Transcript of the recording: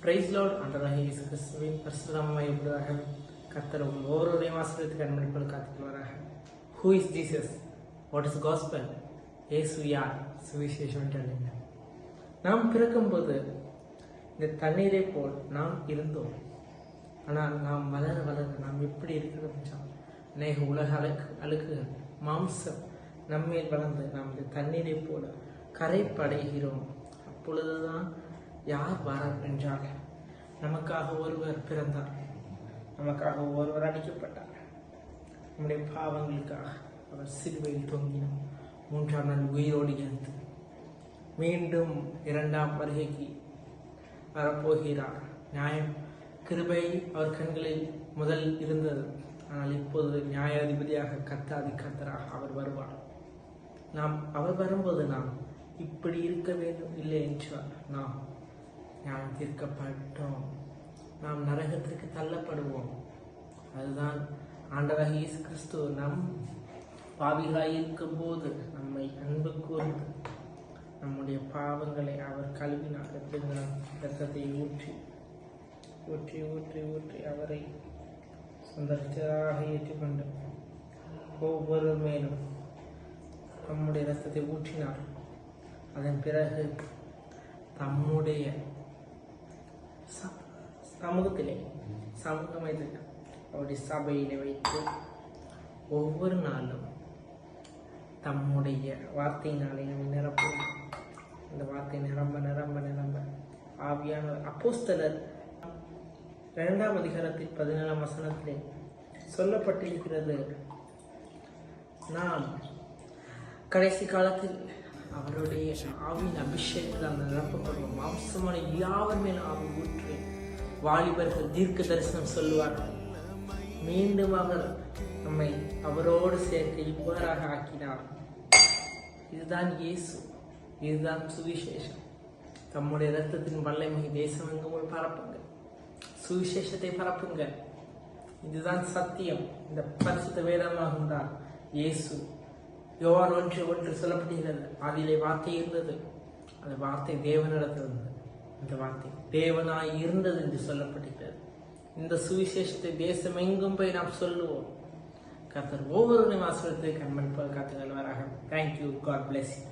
Price Lord. ஆண்டவராக இயேசு கிறிஸ்துவின் பரிசுத்தமாய் உள்ளதாக கர்த்தர் ஒவ்வொருவரையும் ஆசீர்வதித்து கண்மணிப்போல் காத்துக்கொள்வாராக. Who is Jesus? What is gospel? இயேசு யார்? சுவிசேஷம் என்றால் என்ன? நாம் பிறக்கும்போது இந்த தண்ணீரை போல் நாம் இருந்தோம். ஆனால் நாம் வளர வளர நாம் எப்படி இருக்கிறோம் என்றால் அநேக உலக அழுக்குகள் மாம்சம் நம்மேல் வளர்ந்து நாம் இந்த தண்ணீரை போல கரைப்படைகிறோம். அப்பொழுதுதான் யார் வாரார் என்றால் நமக்காக ஒருவர் பிறந்தார், நமக்காக ஒருவர் அடிக்கப்பட்டார், நம்முடைய பாவங்களுக்காக அவர் சிலுவையில் தொங்கினார், 3ஆம் நாள் உயிரோடு எழுந்து மீண்டும் 2ஆம் வருகைக்கு வரப்போகிறார். நியாயம் கிருபை அவர் கண்களில் முதல் இருந்தது, ஆனால் இப்போது நியாயாதிபதியாக கர்த்தாதி கர்த்தராக அவர் வருவார். அவர் வரும்போது நாம் இப்படி இருக்க வேண்டும், இல்லை என்றால் நாம் தீர்க்கப்பட்டோம், நாம் நரகத்திற்கு தள்ளப்படுவோம். அதுதான் ஆண்டவராகிய இயேசு கிறிஸ்து நம் பாவிகளாய் இருக்கும் போது நம்மை அன்பு கூர்ந்து நம்முடைய பாவங்களை அவர் கழுவினார். ரத்தத்தை ஊற்றி ஊற்றி ஊற்றி ஊற்றி அவரை சொந்தராக ஏற்றுக்கொண்டு ஒவ்வொரு மேலும் நம்முடைய ரத்தத்தை ஊற்றினார். அதன் பிறகு தம்முடைய சமூகத்தில் அவருடைய சபையிலே வைத்து ஒவ்வொரு நாளும் தம்முடைய வார்த்தையினாலே நம்ம நிரப்புவோம். இந்த வார்த்தை நிரம்ப நிரம்ப நிரம்ப ஆவியான அப்போஸ்தலர் 2ஆம் அதிகாரத்தில் 17ஆம் வசனத்திலே சொல்லப்பட்டிருக்கிறது, நாம் கடைசி காலத்தில் அவருடைய ஆவியின் அபிஷேகத்தில் அந்த நிரப்பப்படுவோம். மாம்சமான யாவர் மேலும் ஆவி ஊற்றி வாலிபர்கள் தீர்க்க தரிசனம் சொல்லுவார்கள். மீண்டும் அவர் நம்மை அவரோடு சேர்க்க இவ்வாறாக ஆக்கினார். இதுதான் இயேசு, இதுதான் சுவிசேஷம். தம்முடைய இரத்தத்தின் வல்லமை தேசமெங்கும் பரப்புங்கள், சுவிசேஷத்தை பரப்புங்கள். இதுதான் சத்தியம். இந்த பரிசுத்த வேதமாகும் தான் இயேசு. யோவான் 1:1 சொல்லப்படுகிறது, அதிலே வார்த்தை இருந்தது, அந்த வார்த்தை தேவனிடத்தில் இருந்தது, அந்த வார்த்தை தேவனாய் இருந்தது என்று சொல்லப்படுகிறது. இந்த சுவிசேஷத்தை தேசம் எங்கும் போய் நாம் சொல்லுவோம். கர்த்தர் ஒவ்வொருவரையும் ஆசீர்வதித்து கண்மணிப்போல் காத்துக்கொள்வாராக. தேங்க்யூ. God bless you.